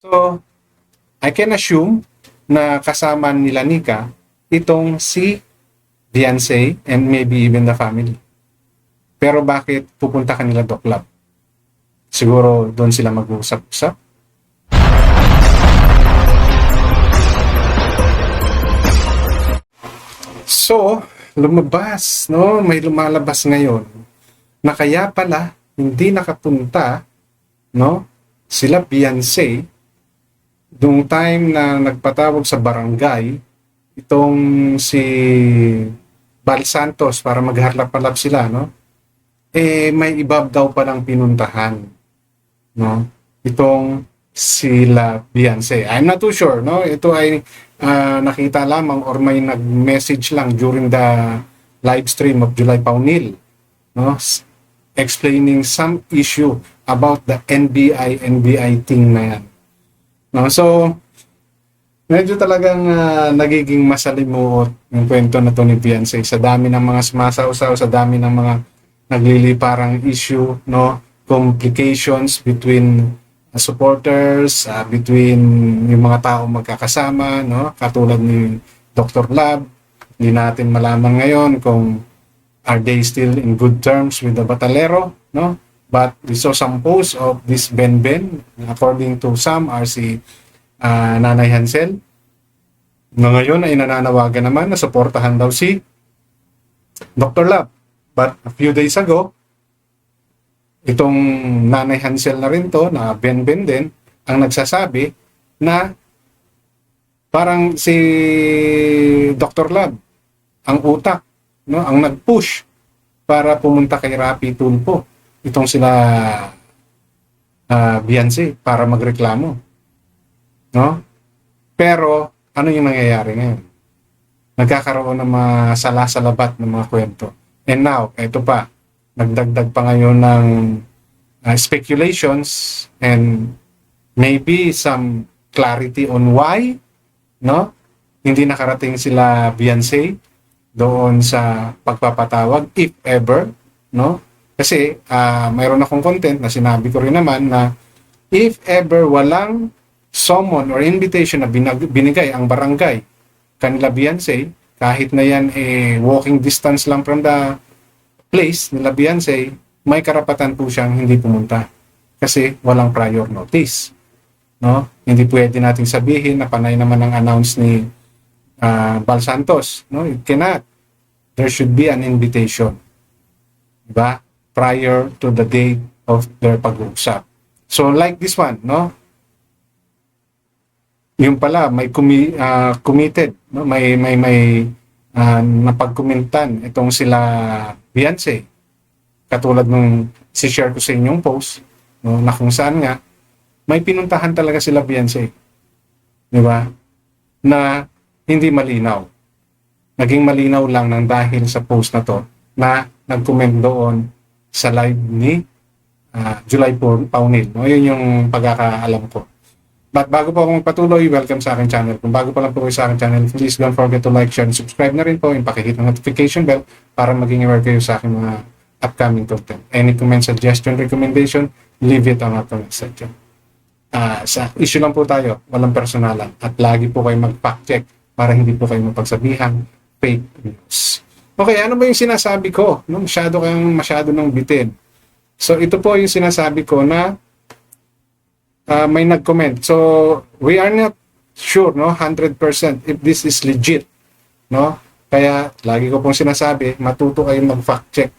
So, I can assume na kasama nila Nika itong si Beyonce and maybe even the family. Pero bakit pupunta kanila Doc Lab? Siguro doon sila mag-uusap-usap. So, lumabas, no? May lumalabas ngayon na kaya pala hindi nakapunta, no? Sila Beyonce dung time na nagpatawag sa barangay itong si Bal Santos para magharlap-halap sila, no? Eh may iba daw palang pinuntahan, no? Itong sila Beyonce. I'm not too sure, no? Ito ay nakita lamang or may nag-message lang during the live stream of July Paunil, no? Explaining some issue about the NBI thing na yan. No? So, medyo talagang nagiging masalimuot yung kwento na to ni Beyonce sa dami ng mga sumasaw-saw, sa dami ng mga nagliliparang issue, no? Complications between supporters, between yung mga tao magkakasama, no? Katulad ni Dr. Lab. Hindi natin malaman ngayon kung are they still in good terms with the Batalero, no? But we saw some posts of this Ben, according to some are si Nanay Hansel, na ngayon ay nananawagan naman na suportahan daw si Dr. Lab. But a few days ago, itong Nanay Hansel na rin to, na Ben din, ang nagsasabi na parang si Dr. Lab, ang utak, no, ang nag-push para pumunta kay Rapi Tulfo. Itong sila Beyonce para magreklamo. No? Pero ano yung nangyayari ngayon? Nagkakaroon ng mga salasalabat ng mga kwento. And now, ito pa, nagdagdag pa ngayon ng speculations and maybe some clarity on why, no? Hindi nakarating sila Beyonce doon sa pagpapatawag, if ever, no? Kasi mayroon akong content na sinabi ko rin naman na if ever walang summon or invitation na binigay ang barangay kanila Beyonce, kahit na yan walking distance lang from the place nila Beyonce, may karapatan po siyang hindi pumunta kasi walang prior notice, no? Hindi pwede nating sabihin na panay naman ang announce ni Bal Santos, no? It cannot. There should be an invitation, diba? Prior to the date of their pag-uusap. So like this one, no? Yung pala may committed, no? May napagkumentan itong sila Beyonce. Katulad nung si-share ko sa inyong post, no, na kung saan nga may pinuntahan talaga sila Beyonce. Di ba? Na hindi malinaw. Naging malinaw lang nang dahil sa post na to na nag-comment doon sa live ni July Paunil. No? Yun yung pagkakaalam ko. But bago po ako magpatuloy, welcome sa aking channel. Kung bago pa lang po kayo sa aking channel, please don't forget to like, share, and subscribe na rin po. Yung pakihit ng notification bell para maging aware kayo sa aking mga upcoming content. Any comment, suggestion, recommendation, leave it on our comment section. Sa issue lang po tayo, walang personalan. At lagi po kayo mag-fact check para hindi po kayo mapagsabihan fake news. Okay, ano ba yung sinasabi ko? No, masyado nang bitin. So, ito po yung sinasabi ko na may nag-comment. So, we are not sure, no, 100% if this is legit, no? Kaya, lagi ko pong sinasabi, matuto kayong mag-fact check.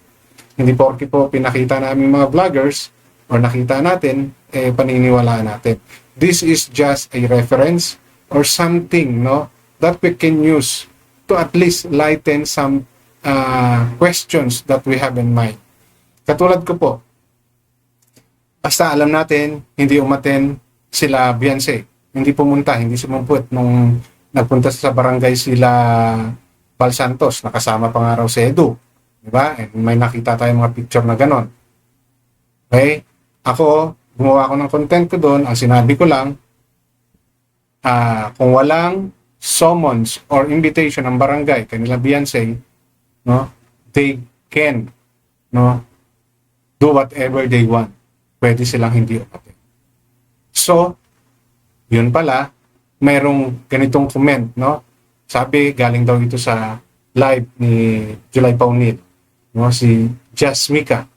Hindi porke po pinakita namin mga vloggers or nakita natin, paniniwalaan natin. This is just a reference or something, no, that we can use to at least lighten some questions that we have in mind. Katulad ko po, basta alam natin, hindi umaten sila Beyonce. Hindi pumunta, hindi sumumput nung nagpunta sa barangay sila Bal Santos. Nakasama pa nga raw si Edu. Diba? And may nakita tayong mga picture na ganon. Okay? Ako, gumawa ko ng content ko doon. Ang sinabi ko lang, kung walang summons or invitation ng barangay kanila Beyonce, no, they can, no, do whatever they want. Pwede silang hindi umaten. So, Yun pala, mayroong ganitong comment, no? Sabi, galing daw ito sa live ni July Paunil, no? Si Jasmika.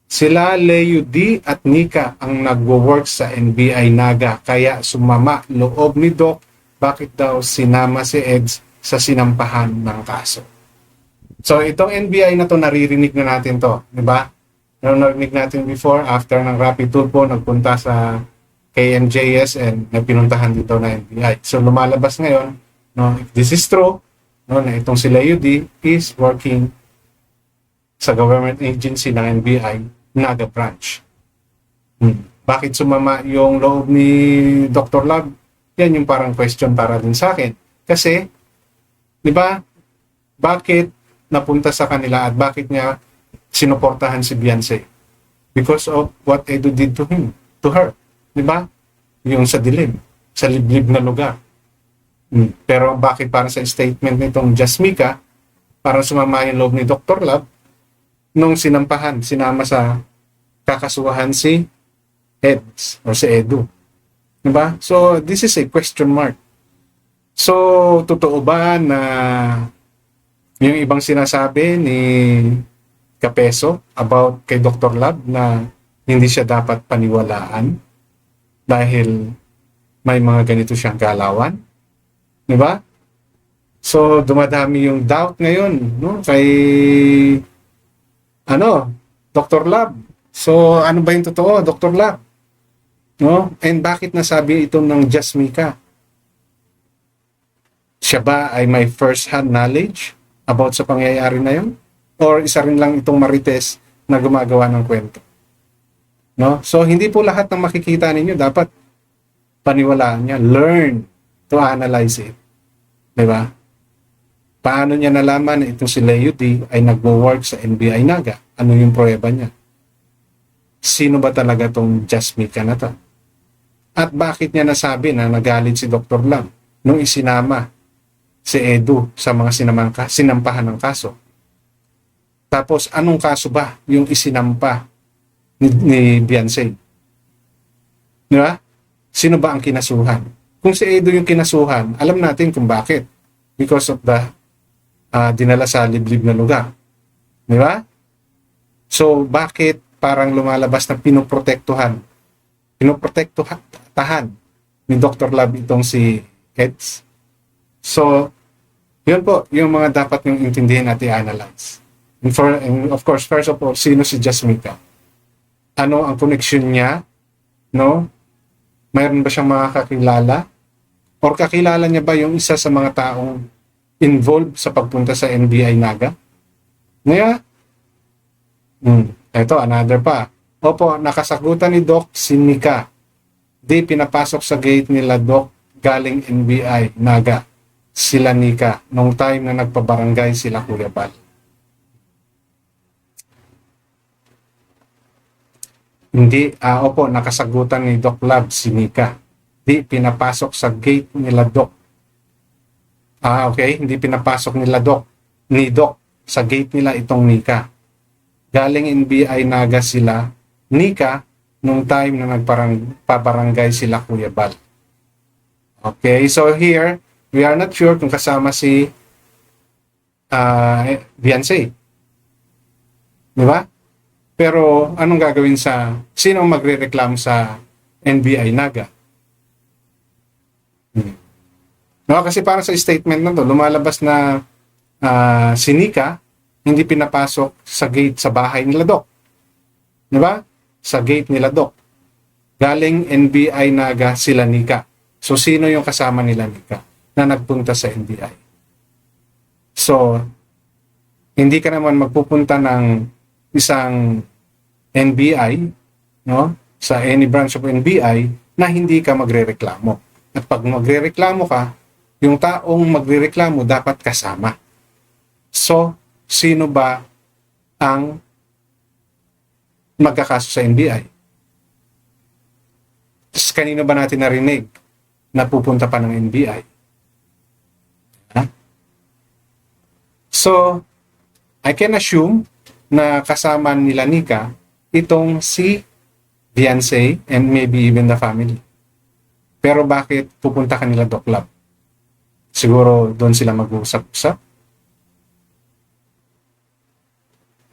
Sila Leo D at Nika ang nagwo-work sa NBI Naga, kaya sumama loob ni Doc bakit daw sinama si Eds sa sinampahan ng kaso. So itong NBI na to, naririnig na natin to, di ba? Narinig natin before, after ng Rapid Tulpo, nagpunta sa KMJS and nagpinuntahan dito na NBI. So lumalabas ngayon, no, if this is true, no, na itong si Leo D is working sa government agency ng NBI Naga branch. Bakit sumama yung loob ni Dr. Love? Yan yung parang question para din sa akin. Kasi, di ba, bakit napunta sa kanila at bakit niya sinuportahan si Beyonce? Because of what Edu did to him, to her. Di ba? Yung sa dilim, sa liblib na lugar. Pero bakit para sa statement nitong Jasmika, para sumama yung loob ni Dr. Love, nung sinampahan, sinama sa kakasuhan si Eds o si Edu. Diba? So, this is a question mark. So, totoo ba na yung ibang sinasabi ni Kapeso about kay Dr. Love na hindi siya dapat paniwalaan dahil may mga ganito siyang galawan? Diba? So, dumadami yung doubt ngayon, no? Kay Dr. Love. So, ano ba yung totoo, Dr. Love? No? And bakit nasabi ito ng Jasmika? Siya ba ay may first-hand knowledge about sa pangyayari na yun? Or isa rin lang itong marites na gumagawa ng kwento? No? So, hindi po lahat ng makikita ninyo dapat paniwalaan niya. Learn to analyze it. Diba? Paano niya nalaman na itong si Leo D ay nagwo-work sa NBI Naga? Ano yung pruweba niya? Sino ba talaga itong Jasmika na to? At bakit niya nasabi na nagalit si Dr. Love nung isinama si Edu sa mga sinampahan ng kaso? Tapos, anong kaso ba yung isinampa ni Beyonce? Diba? Sino ba ang kinasuhan? Kung si Edu yung kinasuhan, alam natin kung bakit. Because of the dinala sa liblib na lugar. Di ba? So, bakit parang lumalabas na pinoprotektahan ni Dr. Love itong si Eds? So, yun po, yung mga dapat yung intindihin at i-analyze. And of course, first of all, sino si Jasmika? Ano ang connection niya? No? Mayroon ba siyang mga kakilala? Or kakilala niya ba yung isa sa mga taong involved sa pagpunta sa NBI Naga? Ngayon, ito, another pa. Opo, nakasagutan ni Doc si Nika. Di pinapasok sa gate nila Doc galing NBI Naga. Sila Nika, nung time na nagpabarangay sila Kuya Bal. Hindi, opo, nakasagutan ni Doc Love si Nika. Di pinapasok sa gate nila Doc. Okay, hindi pinapasok ni Doc sa gate nila itong Nika. Galing NBI Naga sila, Nika, nung time na nagpabarangay sila Kuya Bal. Okay, so here, we are not sure kung kasama si Beyonce. Di ba? Pero anong gagawin sino magre-reklamo sa NBI Naga? No, kasi para sa statement na to, lumalabas na si Nika hindi pinapasok sa gate sa bahay nila Doc. Di ba? Sa gate nila Doc. Galing NBI Naga sila Nika. So, sino yung kasama nila Nika na nagpunta sa NBI? So, hindi ka naman magpupunta ng isang NBI, no, sa any branch of NBI na hindi ka magrereklamo. At pag magrereklamo ka, yung taong magrereklamo dapat kasama. So, sino ba ang magkakaso sa NBI? Tapos kanino ba natin narinig na pupunta pa ng NBI? So, I can assume na kasama nila Nika itong si Beyonce and maybe even the family. Pero bakit pupunta ka nila Doc Lab? Siguro doon sila mag-uusap-usap.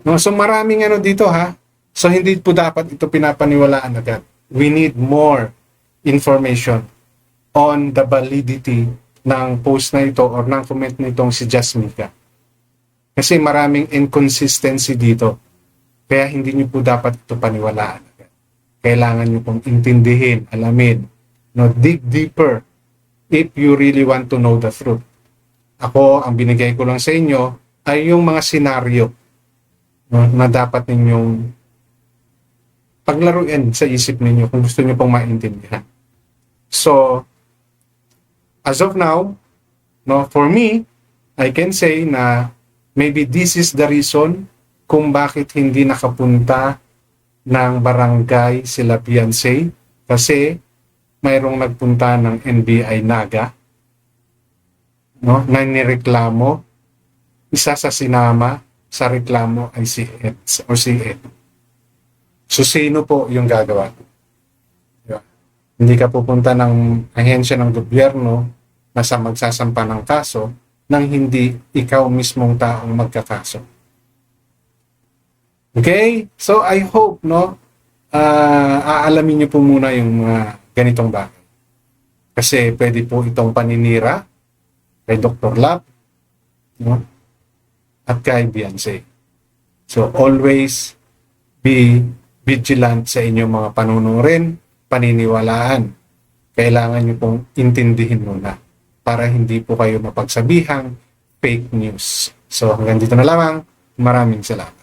No, so maraming ano dito ha. So hindi po dapat ito pinapaniwalaan agad. We need more information on the validity ng post na ito or ng comment nitong si Jasmika. Kasi maraming inconsistency dito. Kaya hindi nyo po dapat ito paniwalaan agad. Kailangan nyo pong intindihin, alamin, no, dig deeper if you really want to know the truth. Ako, ang binigay ko lang sa inyo ay yung mga senaryo, no, na dapat ninyong paglaruin sa isip ninyo kung gusto nyo pong maintindihan. So, as of now, no, for me, I can say na maybe this is the reason kung bakit hindi nakapunta ng barangay sila Beyonce, kasi mayroong nagpunta ng NBI Naga, no, na nireklamo. Isa sa sinama sa reklamo ay si Ed or si Ed. So sino po yung gagawa? Diba? Hindi ka pupunta ng ahensya ng gobyerno na sa magsasampa ng kaso nang hindi ikaw mismong taong magkakaso. Okay? So I hope, no, aalamin niyo po muna yung mga ganitong bagay. Kasi pwede po itong paninira kay Dr. Lab, no, at kay Beyonce. So always be vigilant sa inyong mga panunurin, paniniwalaan. Kailangan niyo pong intindihin muna para hindi po kayo mapagsabihang fake news. So hanggang dito na lamang. Maraming salamat.